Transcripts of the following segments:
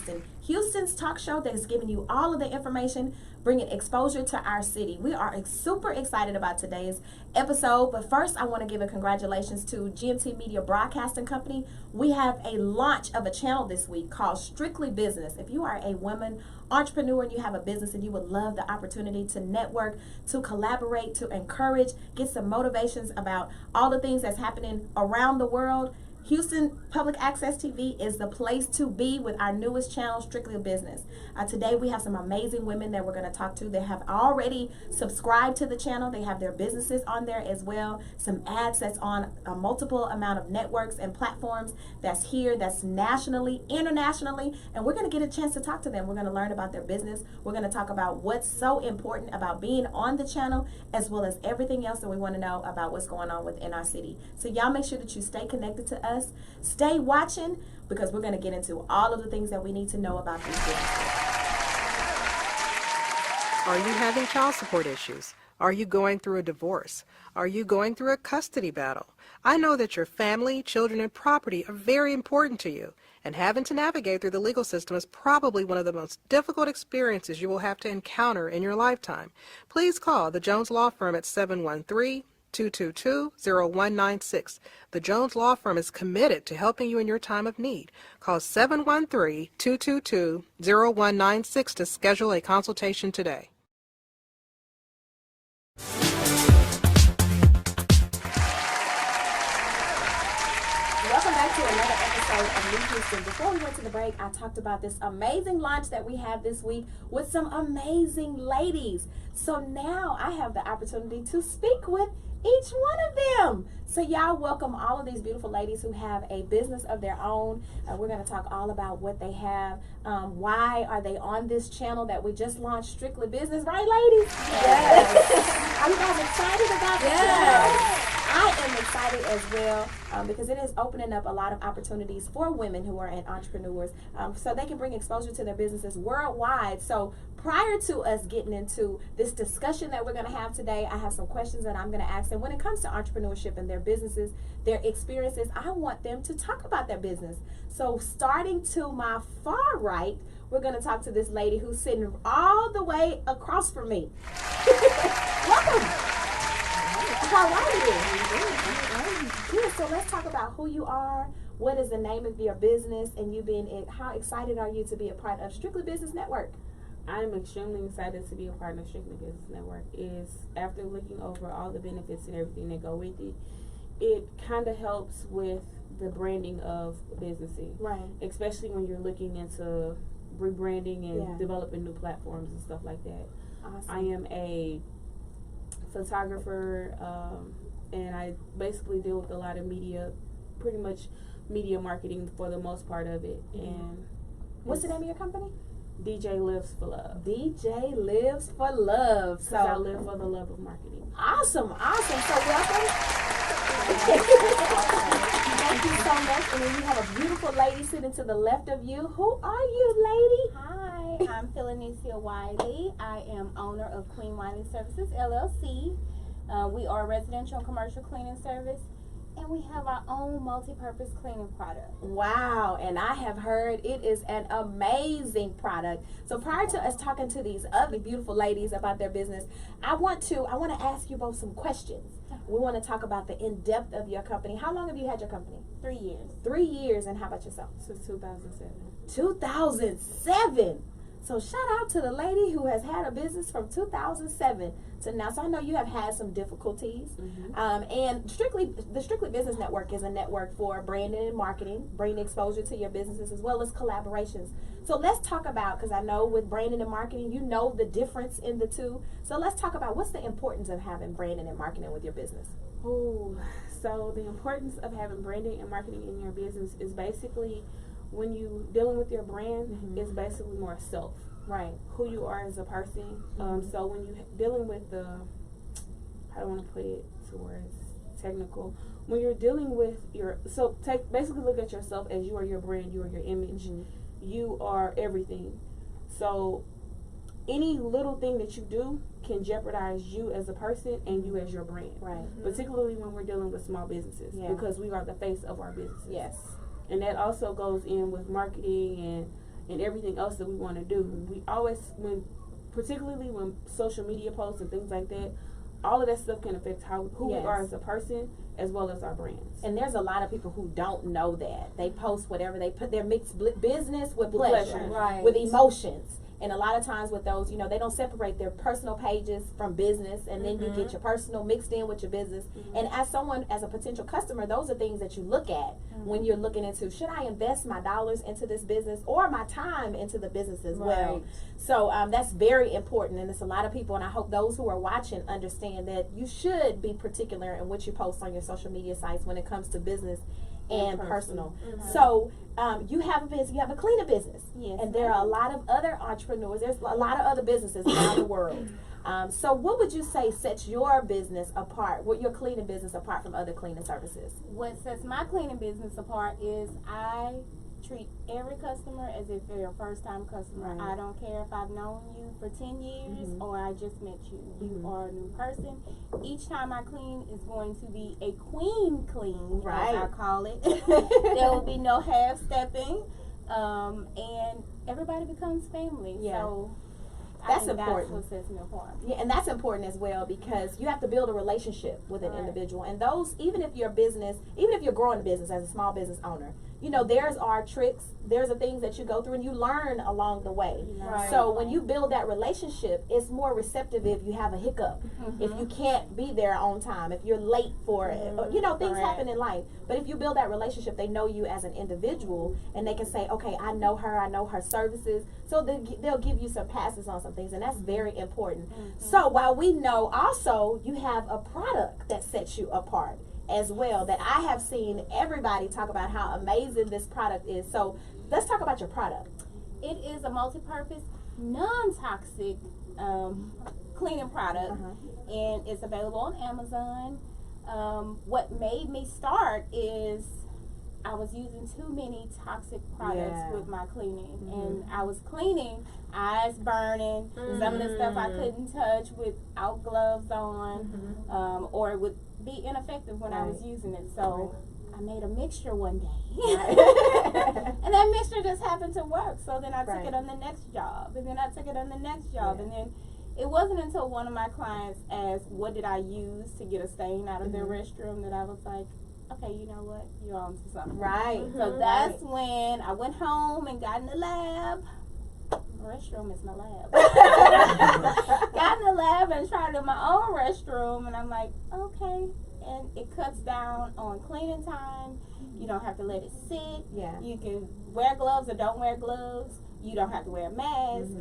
Houston. Houston's talk show that is giving you all of the information, bringing exposure to our city. We are super excited about today's episode, but first I want to give a congratulations to GMT Media Broadcasting Company. We have a launch of a channel this week called Strictly Business. If you are a woman entrepreneur and you have a business and you would love the opportunity to network, to collaborate, to encourage, get some motivations about all the things that's happening around the world, Houston Public Access TV is the place to be with our newest channel, Strictly Business. Today we have some amazing women that we're going to talk to. They have already subscribed to the channel. They have their businesses on there as well. Some ads that's on a multiple amount of networks and platforms that's here, that's nationally, internationally, and we're going to get a chance to talk to them. We're going to learn about their business. We're going to talk about what's so important about being on the channel, as well as everything else that we want to know about what's going on within our city. So y'all make sure that you stay connected to us. Stay watching, because we're going to get into all of the things that we need to know about these businesses. Are you having child support issues? Are you going through a divorce? Are you going through a custody battle? I know that your family, children, and property are very important to you, and having to navigate through the legal system is probably one of the most difficult experiences you will have to encounter in your lifetime. Please call the Jones Law Firm at 713-222-0196. The Jones Law Firm is committed to helping you in your time of need. Call 713-222-0196 to schedule a consultation today. Welcome back to another episode of New Houston. Before we went to the break, I talked about this amazing launch that we have this week with some amazing ladies. So now I have the opportunity to speak with each one of them. So y'all welcome all of these beautiful ladies who have a business of their own. We're going to talk all about what they have. Why are they on this channel that we just launched, Strictly Business, right, ladies? Yes. Are you guys excited about this? Yes. I am excited as well because it is opening up a lot of opportunities for women who are entrepreneurs, so they can bring exposure to their businesses worldwide. So prior to us getting into this discussion that we're going to have today, I have some questions that I'm going to ask them. When it comes to entrepreneurship and their businesses, their experiences, I want them to talk about their business. So starting to my far right, we're going to talk to this lady who's sitting all the way across from me. Welcome. How are you? Good. So let's talk about who you are. What is the name of your business, and you being in? How excited are you to be a part of Strictly Business Network? I'm extremely excited to be a part of Strictly Business Network. Is after looking over all the benefits and everything that go with it, it kind of helps with the branding of businesses, Right. especially when you're looking into rebranding and developing new platforms and stuff like that. Awesome. I am a photographer, and I basically deal with a lot of media, pretty much media marketing for the most part of it. Mm-hmm. And what's the name of your company? DJ Lives for Love. DJ Lives for Love. So I live for the love of marketing. Awesome. So welcome. Thank you so much. And then you have a beautiful lady sitting to the left of you. Who are you, lady? Hi, I'm Philanicia Wiley. I am owner of Queen Mining Services, LLC. We are a residential and commercial cleaning service, and we have our own multi-purpose cleaning product. Wow, and I have heard it is an amazing product. So prior to us talking to these other beautiful ladies about their business, I want to ask you both some questions. We want to talk about the in-depth of your company. How long have you had your company? 3 years. 3 years, and how about yourself? Since 2007. 2007. So shout out to the lady who has had a business from 2007 to now. So I know you have had some difficulties. Mm-hmm. And the Strictly Business Network is a network for branding and marketing, bringing exposure to your businesses as well as collaborations. So let's talk about, because I know with branding and marketing, you know the difference in the two. So let's talk about what's the importance of having branding and marketing with your business. Ooh, so the importance of having branding and marketing in your business is basically when you dealing with your brand, is basically more self. Right. Who you are as a person. So when you dealing with the, I don't want to put it to where it's technical. When you're dealing with basically look at yourself as you are your brand, you are your image, you are everything. So any little thing that you do can jeopardize you as a person and you as your brand. Right. Particularly when we're dealing with small businesses, because we are the face of our businesses. Yes. And that also goes in with marketing and and everything else that we want to do. We always, particularly when social media posts and things like that, all of that stuff can affect who we are as a person as well as our brands. And there's a lot of people who don't know that. They post whatever, they put their mixed business with pleasure, Right. with emotions. And a lot of times with those, they don't separate their personal pages from business, and then you get your personal mixed in with your business. And as a potential customer, those are things that you look at when you're looking into, should I invest my dollars into this business or my time into the business as well? Right. So that's very important, and it's a lot of people, and I hope those who are watching understand that you should be particular in what you post on your social media sites when it comes to business and personal. So you have a business, you have a cleaning business, Yes, and there are a lot of other entrepreneurs. There's a lot of other businesses around the world. So what would you say sets your business apart, your cleaning business apart from other cleaning services? What sets my cleaning business apart is I treat every customer as if they're a first-time customer. Right. I don't care if I've known you for 10 years or I just met you. You are a new person. Each time I clean is going to be a queen clean, Right. as I call it. There will be no half-stepping, and everybody becomes family. Yeah. So That's I think important. That's what sets me apart. Yeah, and that's important as well, because you have to build a relationship with an Right. individual. And those, even if you're growing a business as a small business owner, there's our tricks, there's the things that you go through and you learn along the way. Right. So when you build that relationship, it's more receptive if you have a hiccup, if you can't be there on time, if you're late for it, or, things Correct. happen in life. But if you build that relationship, they know you as an individual, and they can say, okay, I know her services, so they'll give you some passes on some things, and that's very important. So while we know also you have a product that sets you apart as well, that I have seen everybody talk about how amazing this product is. So let's talk about your product. It is a multi-purpose, non-toxic cleaning product, and it's available on Amazon. What made me start is I was using too many toxic products with my cleaning, and I was cleaning, eyes burning, some of the stuff I couldn't touch without gloves on, or it would be ineffective when I was using it. So I made a mixture one day, and that mixture just happened to work. So then I took it on the next job, and then I took it on the next job, and then it wasn't until one of my clients asked, what did I use to get a stain out of their restroom, that I was like, okay, you know what, you're on to something. Right. So that's when I went home and got in the lab. The restroom is my lab. Got in the lab and tried it in my own restroom, and I'm like, okay. And it cuts down on cleaning time. You don't have to let it sit. Yeah. You can wear gloves or don't wear gloves. You don't have to wear a mask.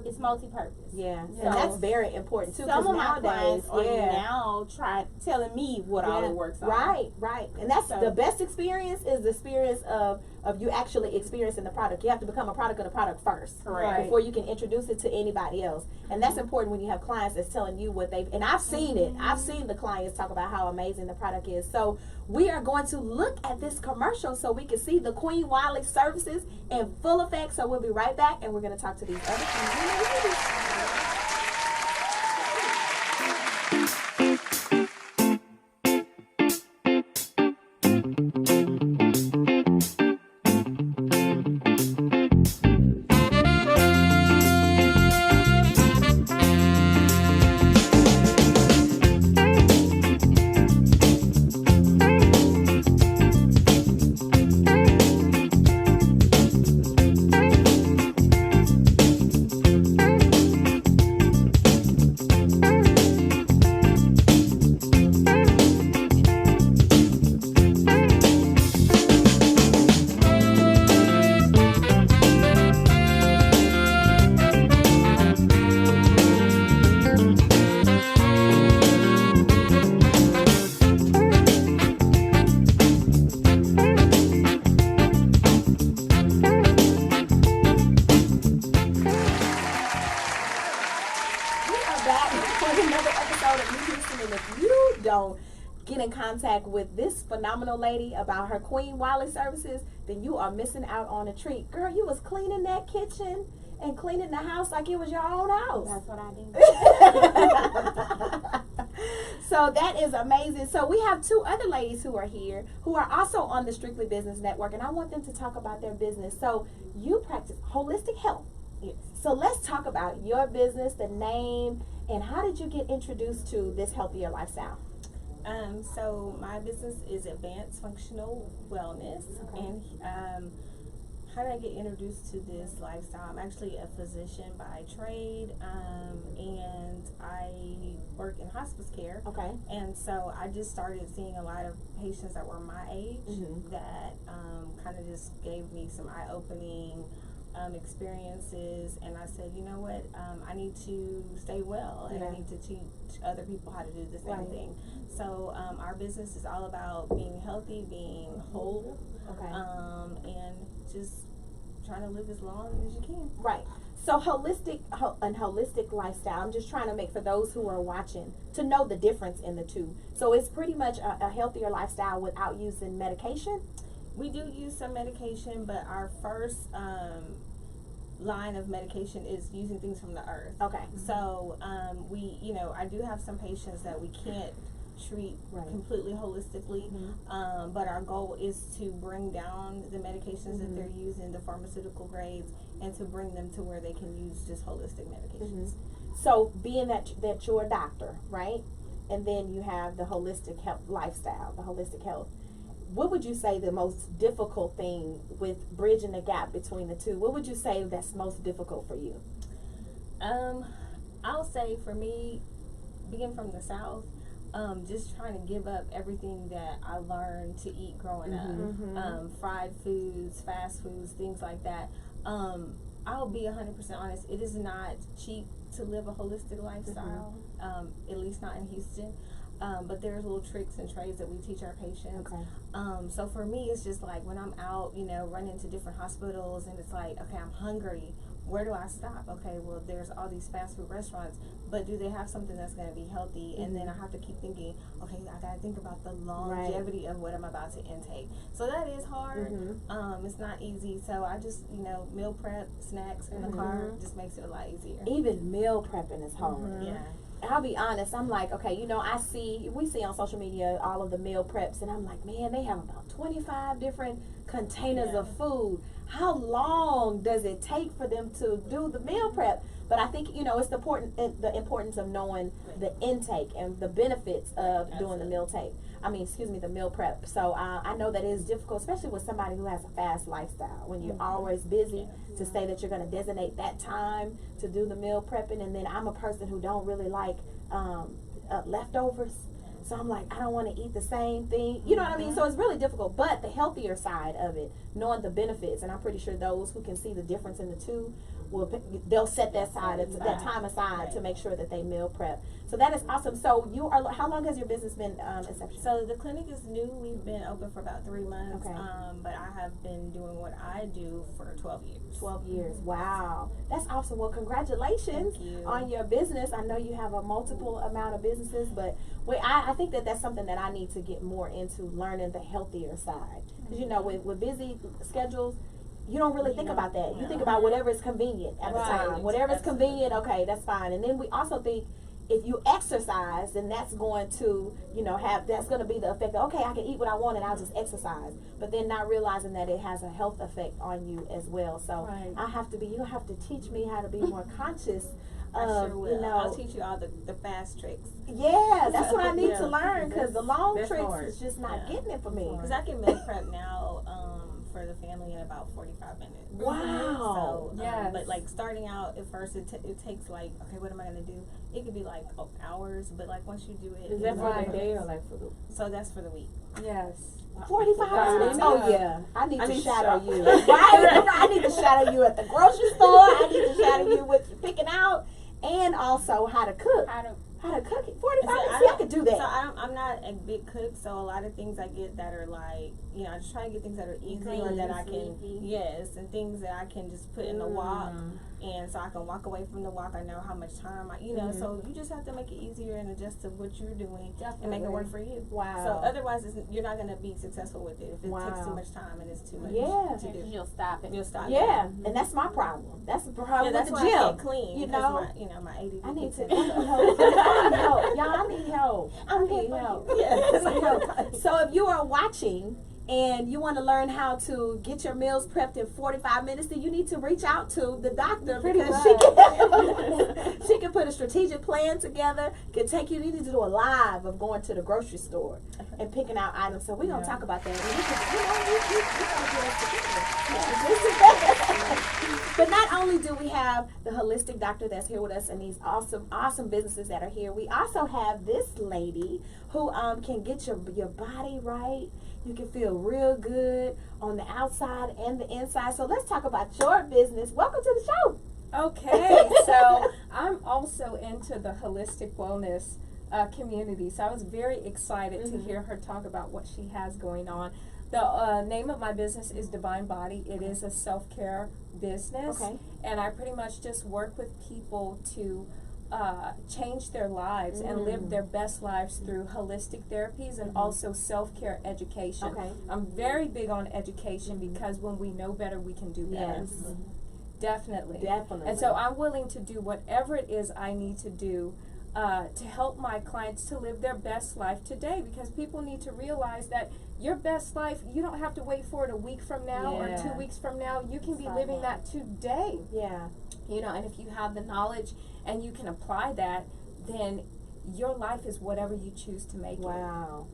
It's multi-purpose. Yeah, So and that's very important too. Some of my nowadays, clients are now telling me what all it works on. Right, and that's So- the best experience is the experience of you actually experiencing the product. You have to become a product of the product first, Correct. before you can introduce it to anybody else. And that's important when you have clients that's telling you what and I've seen it. I've seen the clients talk about how amazing the product is. So we are going to look at this commercial so we can see the Queen Wiley services in full effect. So we'll be right back, and we're going to talk to these other ladies. Don't get in contact with this phenomenal lady about her Queen Wiley services, then you are missing out on a treat. Girl, you was cleaning that kitchen and cleaning the house like it was your own house. That's what I do. So that is amazing. So we have two other ladies who are here who are also on the Strictly Business Network, and I want them to talk about their business. So you practice holistic health. Yes. So let's talk about your business, the name, and how did you get introduced to this healthier lifestyle? So my business is Advanced Functional Wellness, Okay. and how did I get introduced to this lifestyle? I'm actually a physician by trade, and I work in hospice care. Okay. And so I just started seeing a lot of patients that were my age Mhm. that kind of just gave me some eye-opening experiences, and I said, you know what, I need to stay well, and Yeah. I need to teach other people how to do the same Right. thing. So our business is all about being healthy, being whole, Okay. and just trying to live as long as you can. Right. So holistic lifestyle. I'm just trying to make for those who are watching to know the difference in the two. So it's pretty much a healthier lifestyle without using medication. We do use some medication, but our first line of medication is using things from the earth. Okay. So I do have some patients that we can't treat Right. completely holistically, but our goal is to bring down the medications that they're using, the pharmaceutical grades, and to bring them to where they can use just holistic medications. So being that you're a doctor, right? And then you have the holistic health lifestyle, the holistic health. What would you say the most difficult thing with bridging the gap between the two? What would you say that's most difficult for you? I'll say for me, being from the South, just trying to give up everything that I learned to eat growing up, fried foods, fast foods, things like that. I'll be 100% honest, it is not cheap to live a holistic lifestyle, at least not in Houston. But there's little tricks and trades that we teach our patients. Okay. So for me, it's just like when I'm out, running to different hospitals, and it's like, okay, I'm hungry. Where do I stop? Okay, well, there's all these fast food restaurants, but do they have something that's going to be healthy? And then I have to keep thinking, okay, I got to think about the longevity of what I'm about to intake. So that is hard. It's not easy. So I just, meal prep, snacks in the car just makes it a lot easier. Even meal prepping is hard. Yeah. I'll be honest, I'm like, okay, we see on social media all of the meal preps, and I'm like, man, they have about 25 different containers of food. How long does it take for them to do the meal prep? But I think, it's the importance of knowing the intake and the benefits of doing the the meal prep. So I know that it is difficult, especially with somebody who has a fast lifestyle, when you're always busy, to say that you're going to designate that time to do the meal prepping. And then I'm a person who don't really like leftovers. So I'm like, I don't want to eat the same thing. You know what I mean? So it's really difficult. But the healthier side of it, knowing the benefits, and I'm pretty sure those who can see the difference in the two, they'll set that that time aside to make sure that they meal prep. So that is awesome. So how long has your business been inception? So the clinic is new. We've been open for about 3 months. Okay. But I have been doing what I do for 12 years. 12 years. Wow. That's awesome. Well, congratulations Thank you. on your business. I know you have a multiple amount of businesses, but I think that's something that I need to get more into, learning the healthier side. Because, with busy schedules, you don't really think about that. You think about whatever is convenient at the time. Whatever is convenient, okay, that's fine. And then we also think if you exercise, then that's going to, that's going to be the effect of, okay, I can eat what I want and I'll just exercise. But then not realizing that it has a health effect on you as well. So you have to teach me how to be more conscious I of, sure will. I'll teach you all the fast tricks. Yeah, that's what I need to Yeah. learn, because the long That's tricks hard. is just not getting it for me. Because I can meal prep now for the family in about 45 minutes. Wow. So, Yes. but like starting out at first, it takes like, okay, what am I going to do? It could be like hours, but like once you do it. Is that it's for like- the day or like for the? So that's for the week. Yes. 45 minutes? Yeah. Oh, yeah. I need I to need to shadow shop. you. Right? I need to shadow you at the grocery store. I need to shadow you with picking out, and also how to cook. How to cook it. 45 minutes? See, I could do that. So I'm not a big cook, so a lot of things I get that are like, I just try to get things that are easy or that I can, sleepy. yes, and things that I can just put in the wok and and so I can walk away from the walk. I know how much time I, so you just have to make it easier and adjust to what you're doing and make it work for you. Wow. So otherwise, you're not going to be successful with it if it takes too much time and it's too much to do. You'll stop it. You'll stop. Yeah, and that's my problem. That's the problem that's with why the I gym. can't clean. You because know, my ADD. I need to. kicks in. I need help. Y'all, I need help. I need Okay, help. yeah. I need help. So if you are watching and you want to learn how to get your meals prepped in 45 minutes, then you need to reach out to the doctor because she can put a strategic plan together, can take you need to do a live of going to the grocery store and picking out items. So we're going to talk about that. But not only do we have the holistic doctor that's here with us and these awesome businesses that are here, we also have this lady who can get your body right. You can feel real good on the outside and the inside. So let's talk about your business. Welcome to the show. Okay, so I'm also into the holistic wellness community. So I was very excited to hear her talk about what she has going on. The name of my business is Divine Body. It is a self-care business. Okay. And I pretty much just work with people to change their lives and live their best lives through holistic therapies and also self-care education. Okay. I'm very big on education because when we know better, we can do better. Yes. Definitely. Definitely. And so I'm willing to do whatever it is I need to do to help my clients to live their best life today, because people need to realize that your best life, you don't have to wait for it a week from now or 2 weeks from now. You can be living that today. Yeah. And if you have the knowledge and you can apply that, then your life is whatever you choose to make it. Wow.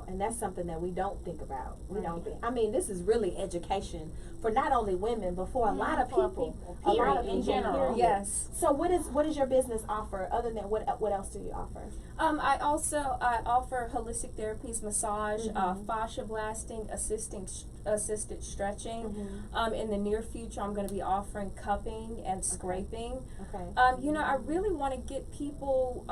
And that's something that we don't think about. We don't think. I mean, this is really education for not only women, but for a lot of people. A lot of in people, general. period. Yes. So what is your business offer other than what else do you offer? I offer holistic therapies, massage, fascia blasting, assisted stretching. In the near future, I'm going to be offering cupping and scraping. Okay. I really want to get people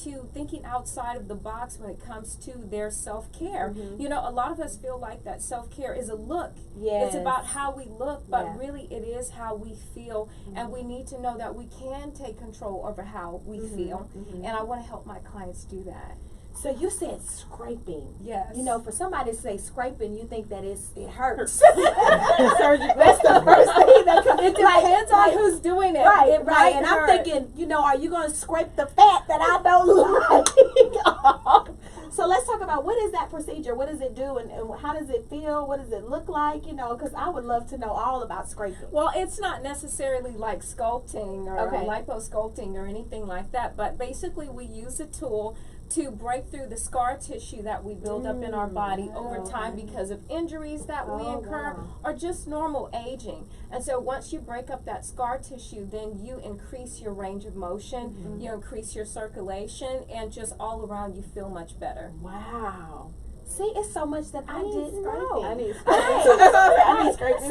to thinking outside of the box when it comes to their self-care. A lot of us feel like that self-care is a look. Yes. It's about how we look, but Yeah. really it is how we feel, and we need to know that we can take control over how we feel, and I want to help my clients do that. So you said scraping. Yes. For somebody to say scraping, you think that it hurts. That's the first thing that comes. It depends on who's doing it. Right, It right. might And hurt. I'm thinking, are you going to scrape the fat that I don't like? So let's talk about what is that procedure? What does it do, and how does it feel? What does it look like? Because I would love to know all about scraping. Well, it's not necessarily like sculpting or Okay. liposculpting or anything like that, but basically we use a tool to break through the scar tissue that we build up in our body over time because of injuries that we incur or just normal aging. And so once you break up that scar tissue, then you increase your range of motion, you increase your circulation, and just all around you feel much better. Wow. See, it's so much that I didn't know. I need I need scraping.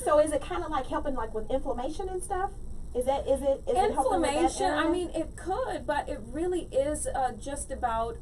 So is it kind of like helping like with inflammation and stuff? Is it helping with that Inflammation, area? I mean, it could, but it really is just about,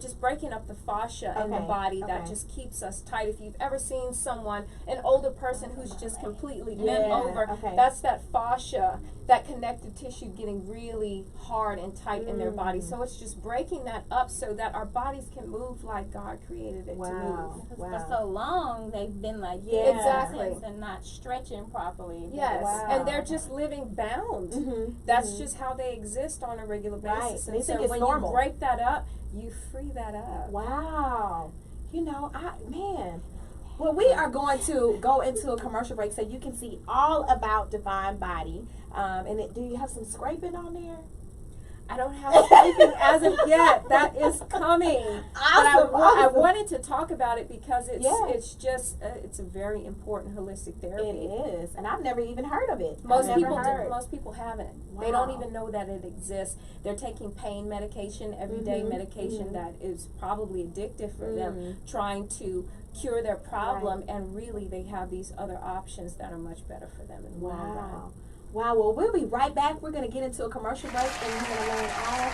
just breaking up the fascia in the Okay, body that okay. just keeps us tight. If you've ever seen an older person who's just completely bent Yeah, over, okay. that's that fascia, that connective tissue getting really hard and tight in their body. So it's just breaking that up so that our bodies can move like God created it to move. For so long, they've been like Yeah. Exactly. and not stretching properly. Yes, Wow. and they're just living bound. That's just how they exist on a regular basis. Right. And They think so it's when normal. you break that up, you free that up. Wow. Well, we are going to go into a commercial break so you can see all about Divine Body. Do you have some scraping on there? I don't have anything as of yet. That is coming. Awesome, But I awesome. wanted to talk about it because it's Yeah. it's just it's a very important holistic therapy. It is, and I've never even heard of it. Most I've never people heard. most people haven't. They don't Wow. even know that it exists. They're taking pain medication, everyday medication that is probably addictive for them, trying to cure their problem, and really they have these other options that are much better for them in the long run. Wow. Wow, well, we'll be right back. We're going to get into a commercial break, and we're going to learn all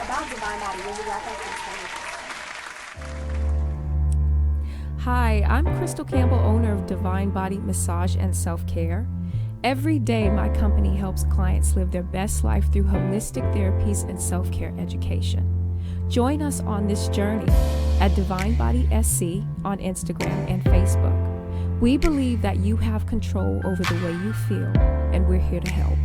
about Divine Body. We'll be right back. Hi, I'm Crystal Campbell, owner of Divine Body Massage and Self-Care. Every day, my company helps clients live their best life through holistic therapies and self-care education. Join us on this journey at Divine Body SC on Instagram and Facebook. We believe that you have control over the way you feel, and we're here to help.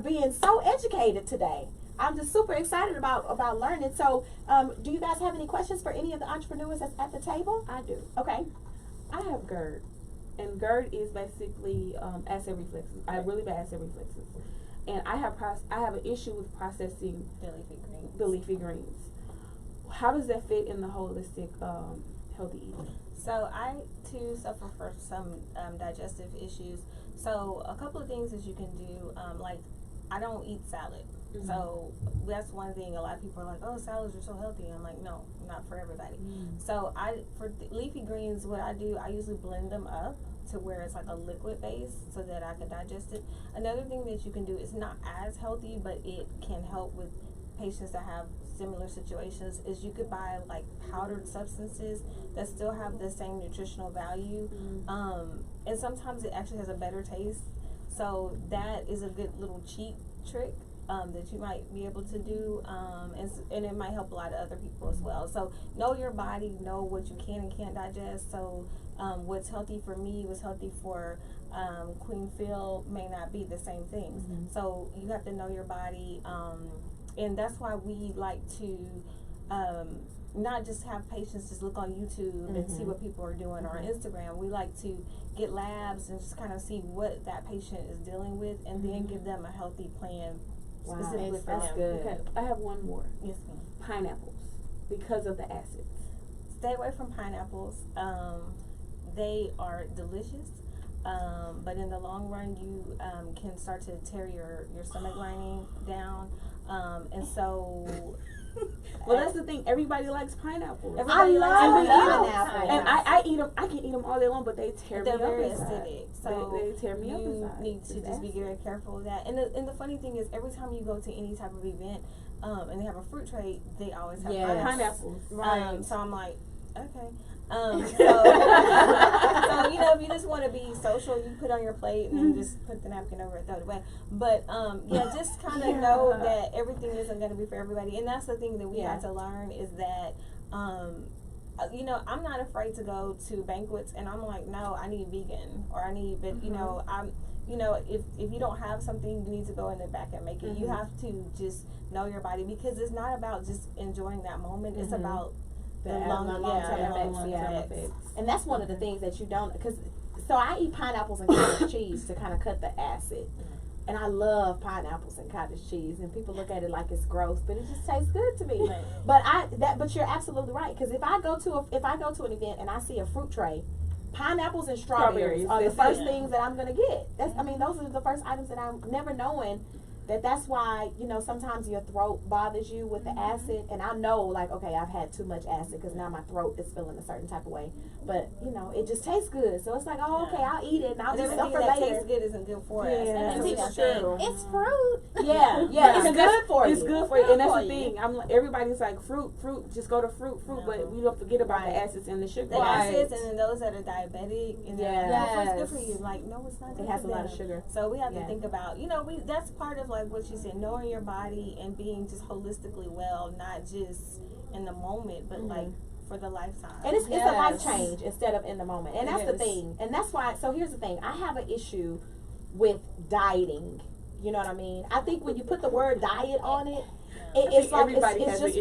Being so educated today. I'm just super excited about learning. So, do you guys have any questions for any of the entrepreneurs that's at the table? I do. Okay. I have GERD, and GERD is basically acid reflexes. I have really bad acid reflexes, and I have an issue with processing the leafy greens. How does that fit in the holistic healthy eating? So I too suffer from some digestive issues. So a couple of things that you can do, like I don't eat salad. Mm-hmm. So that's one thing. A lot of people are like, "Oh, salads are so healthy." I'm like, no, not for everybody. So for leafy greens, what I do, I usually blend them up to where it's like a liquid base so that I can digest it. Another thing that you can do is not as healthy, but it can help with patients that have similar situations, is you could buy like powdered substances that still have the same nutritional value, and sometimes it actually has a better taste. So that is a good little cheap trick that you might be able to do, and it might help a lot of other people as well. So know your body, know what you can and can't digest. So what's healthy for me, what's healthy for Queen Phil may not be the same things. So you have to know your body, and that's why we like to not just have patients just look on YouTube and see what people are doing or on Instagram. We like to get labs and just kind of see what that patient is dealing with, and then give them a healthy plan specifically for them. Good. Okay, I have one more. Yes, ma'am. Pineapples, because of the acids. Stay away from pineapples. They are delicious, but in the long run, you can start to tear your stomach lining down, and so. Well, that's the thing. Everybody likes pineapples. Everybody likes pineapple. And I eat them. I can eat them all day long, but they tear me They're up very inside. acidic. So they tear me up you inside. need to just be very careful of that. And the funny thing is, every time you go to any type of event, and they have a fruit tray, they always have pineapples. Right. So I'm like, okay. So you know, if you just want to be social, you put on your plate and then just put the napkin over it, throw it away. But yeah, just kind of know that everything isn't going to be for everybody, and that's the thing that we had to learn, is that you know, I'm not afraid to go to banquets and I'm like, no, I need vegan, or I need, but you know, you know, if you don't have something, you need to go in the back and make it. You have to just know your body, because it's not about just enjoying that moment. It's about the long-term effects. And that's one of the things that you don't, because so I eat pineapples and cottage cheese to kind of cut the acid. And I love pineapples and cottage cheese, and people look at it like it's gross, but it just tastes good to me. But you're absolutely right, because if I go to an event and I see a fruit tray, pineapples and strawberries are the first things that I'm gonna get. Those are the first items that I'm never knowing. That's why, you know, sometimes your throat bothers you with the acid, and I know, like, okay, I've had too much acid because now my throat is feeling a certain type of way. But, you know, it just tastes good. So it's like, oh, okay, I'll eat it, and I'll just suffer later. Everything that tastes good isn't good for us. And that's true. It's fruit. It's good for you. It's good for you, and that's the thing. I'm like, everybody's like, fruit, just go to fruit, but we don't forget about the acids and the sugar. The acids, and then those that are diabetic, and fruit's good for you. Like, no, it's not. It has a lot of sugar. So we have to think about, you know, that's part of like what you said, knowing your body and being just holistically well, not just in the moment, but like for the lifetime. And it's a life change instead of in the moment. And that's the thing. And that's why, so here's the thing. I have an issue with dieting. You know what I mean? I think when you put the word diet on it, it's like it's just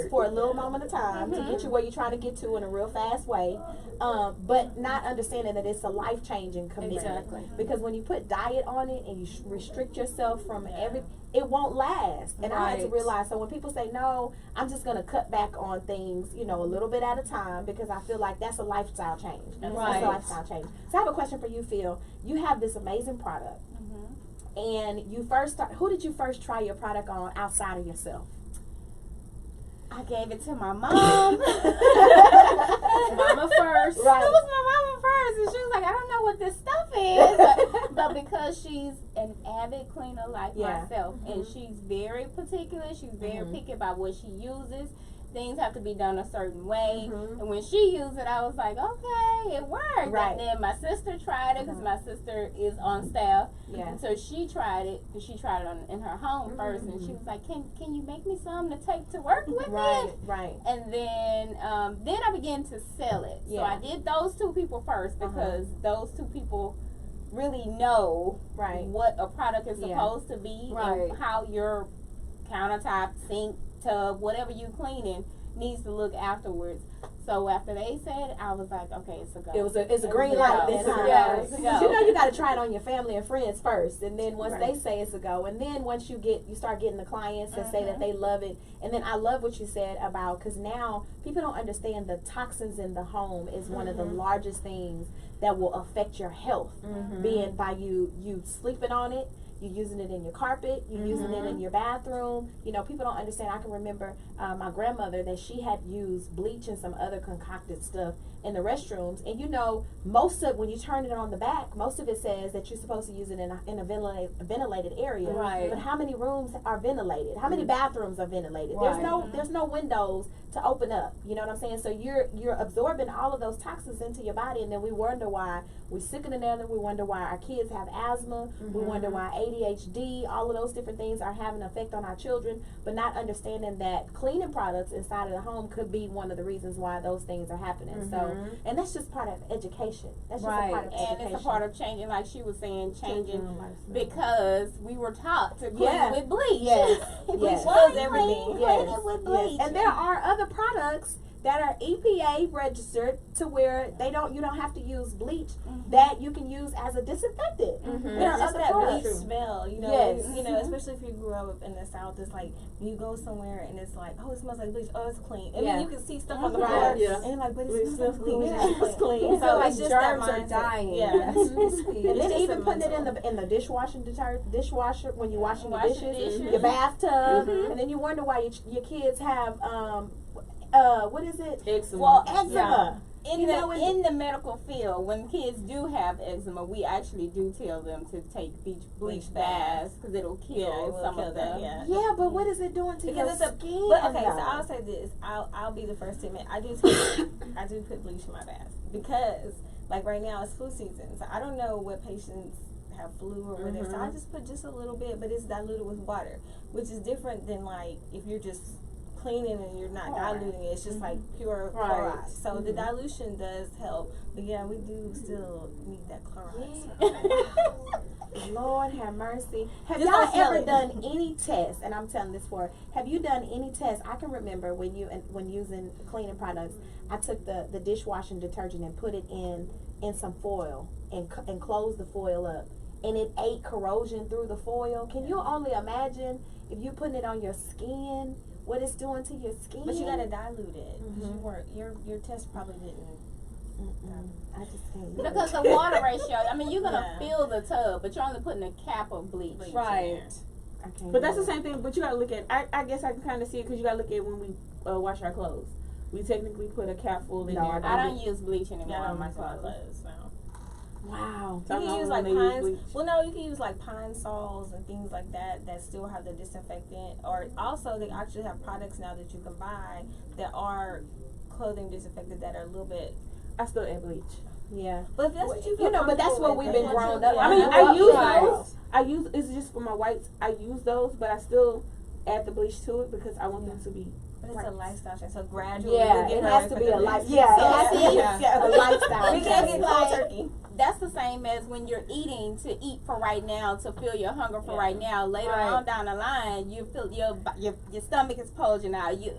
for a little moment of time to get you where you're trying to get to in a real fast way, but not understanding that it's a life-changing commitment. Exactly. Because when you put diet on it and you restrict yourself from it won't last. And I had to realize, so when people say, no, I'm just going to cut back on things, you know, a little bit at a time, because I feel like that's a lifestyle change. That's a lifestyle change. So I have a question for you, Phil. You have this amazing product. And you who did you first try your product on outside of yourself? I gave it to my mom. Mama first. Right. It was my mama first, and she was like, I don't know what this stuff is. But because she's an avid cleaner like Yeah. myself, and she's very particular, she's very picky about what she uses. Things have to be done a certain way. And when she used it, I was like, okay, it worked. Right. And then my sister tried it because my sister is on staff. Yeah. And so she tried it because she tried it in her home first. And she was like, can you make me some to take to work with Right, it? right. And then I began to sell it. So Yeah. I did those two people first because those two people really know Right. what a product is Yeah. supposed to be Right. and how your countertop, sink, tub, whatever you cleaning needs to look afterwards. So after they said it, I was like, okay, it's a go. It's a green It's a light go. then, huh? Yeah, it's a go. You know you got to try it on your family and friends first, and then once Right. they say it's a go, and then once you start getting the clients that say that they love it, and then I love what you said about, because now people don't understand the toxins in the home is one of the largest things that will affect your health, being by you sleeping on it. You're using it in your carpet. You're using it in your bathroom. You know, people don't understand. I can remember my grandmother that she had used bleach and some other concocted stuff in the restrooms. And you know, most of when you turn it on the back, most of it says that you're supposed to use it in a ventilated area. Right. But how many rooms are ventilated? How many bathrooms are ventilated? There's no windows to open up. You know what I'm saying? So you're absorbing all of those toxins into your body, and then we wonder why we're sick of another. We wonder why our kids have asthma. We wonder why ADHD, all of those different things are having an effect on our children, but not understanding that cleaning products inside of the home could be one of the reasons why those things are happening. So, and that's just part of education. That's just a part of education. And it's a part of changing, like she was saying, changing because we were taught to clean Yeah. with bleach. Yes. Bleach Yes. was Yes. everything. Yes. Clean it with Yes. bleach. And there are other products that are EPA registered to where you don't have to use bleach that you can use as a disinfectant. There are It's just other that bleach products. smell, you know. Yes. You know, especially if you grew up in the South, it's like when you go somewhere and it's like, oh, it smells like bleach. Oh, it's clean. I Yeah. mean, you can see stuff on the Right. floor, Yeah. and you're like, but It it smells like bleach. clean. It's clean. So So it's it's just that germs are mindset. dying. Yeah. And then It's just even a putting it mental. in the dishwasher when you're washing your Washing dishes, dishes. your bathtub, and then you wonder why your kids have what is it? Eczema. Well, eczema. In You know, and- in the medical field, when kids do have eczema, we actually do tell them to take bleach baths because it'll kill Yeah, it will some kill of that, the. yeah. Yeah, but what is it doing to your Because it's a skin? but okay, so though? I'll say this. I'll be the first to admit I do put bleach in my bath because like right now it's flu season, so I don't know what patients have flu or whatever. So I just put just a little bit, but it's diluted with water, which is different than like if you're just cleaning and you're not diluting it. It's just like pure chloride. So the dilution does help, but yeah, we do still need that chloride. Lord have mercy. Have Just y'all don't smell ever it. done any tests? And I'm telling this have you done any tests? I can remember when using cleaning products, I took the dishwashing detergent and put it in some foil and closed the foil up, and it ate corrosion through the foil. Can you only imagine if you're putting it on your skin, what it's doing to your skin? But you gotta dilute it. 'Cause you weren't your test probably didn't. I just can't do it. Because the water ratio, I mean, you're gonna Yeah. fill the tub, but you're only putting a cap of bleach. Right. I can't But that's do the it. same thing. But you gotta look at. I guess I can kind of see it because you gotta look at when we wash our clothes. We technically put a cap full in No, there. I don't use bleach anymore Yeah, on my my clothes. clothes now. Wow. So You I'm can use the like only one that use pine. bleach. Well, no, you can use like pine sols and things like that that still have the disinfectant. Or also, they actually have products now that you can buy that are clothing disinfectant that are a little bit. I still add bleach. Yeah. But if that's what you feel You know, but that's comfortable what we've with, been then grown that's up. what- I mean, Yeah. I use Right. those. I use it's just for my whites. I use those, but I still add the bleach to it because I want them to be. But it's Right. a lifestyle change. So gradually, Yeah, we'll get it her has away to from be the a life. bleach. Yeah, So, it has to be yeah. a lifestyle. We can't get cold Like- turkey. That's the same as when you're eating to eat for right now, to feel your hunger for Yeah. right now. Later Right. on down the line, you feel your stomach is bulging out. You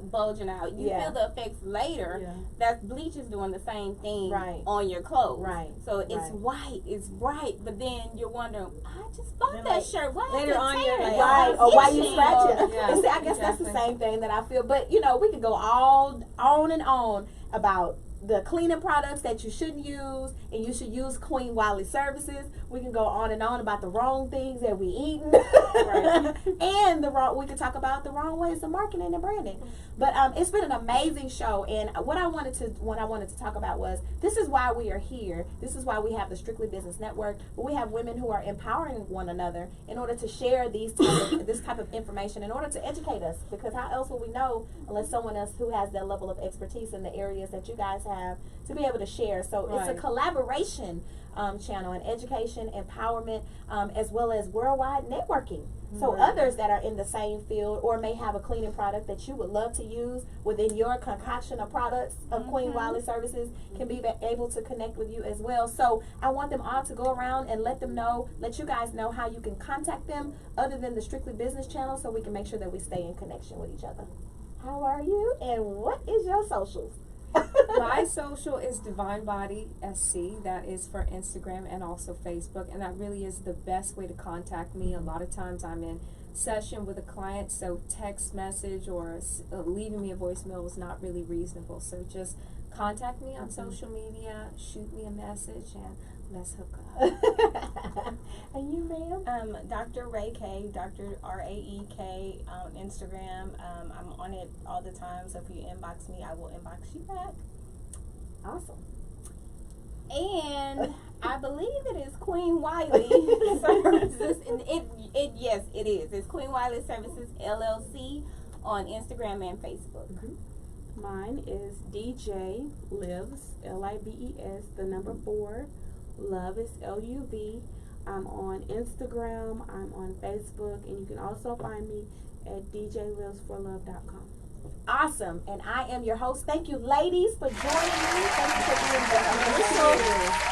Yeah. feel the effects later. Yeah. That bleach is doing the same thing Right. on your clothes. Right. So it's Right. white, it's bright, but then you're wondering, I just bought Then, that like, shirt. Why later is it on you're tearing? like, Right, or why you Itching, scratching? or- Yeah, And see, I guess that's the exactly. same thing that I feel. But you know, we could go all on and on about the cleaning products that you shouldn't use, and you should use Queen Wiley services. We can go on and on about the wrong things that we eating, Right. and we can talk about the wrong ways of marketing and branding. But it's been an amazing show, and what I wanted to talk about was, this is why we are here. This is why we have the Strictly Business Network, but we have women who are empowering one another in order to share this type of information, in order to educate us, because how else will we know unless someone else who has that level of expertise in the areas that you guys have to be able to share. So it's a collaboration channel, and education, empowerment, as well as worldwide networking. So others that are in the same field or may have a cleaning product that you would love to use within your concoction of products of Queen Wiley services can be able to connect with you as well. So I want them all to go around and let you guys know how you can contact them other than the Strictly Business channel, so we can make sure that we stay in connection with each other. How are you, and what is your socials? My social is Divine Body SC. That is for Instagram and also Facebook, and that really is the best way to contact me. A lot of times I'm in session with a client, so text message or leaving me a voicemail is not really reasonable. So just contact me on social media, shoot me a message, and let's hook up. And you, ma'am? Dr. Ray K, Dr. RAEK on Instagram. I'm on it all the time, so if you inbox me, I will inbox you back. Awesome. And I believe it is Queen Wiley Services, and yes, it is. It's Queen Wiley Services LLC on Instagram and Facebook. Mine is DJ Lives, LIVES, the number 4. Love is LUV. I'm on Instagram, I'm on Facebook, and you can also find me at djlivesforlove.com. Awesome. And I am your host. Thank you, ladies, for joining me. Thank you for being the initial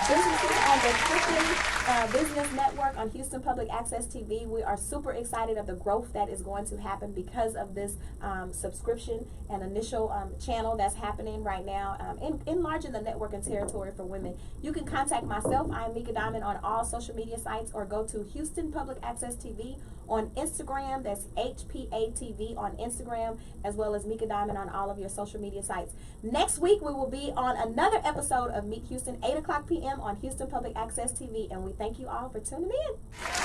businesses on the Strictly Business Network on Houston Public Access TV. We are super excited of the growth that is going to happen because of this subscription and initial channel that's happening right now, enlarging the network and territory for women. You can contact myself. I am Mika Diamond on all social media sites, or go to Houston Public Access TV on Instagram. That's HPA TV on Instagram, as well as Mika Diamond on all of your social media sites. Next week, we will be on another episode of Meet Houston, 8 o'clock p.m. on Houston Public Access TV, and we thank you all for tuning in. Bye.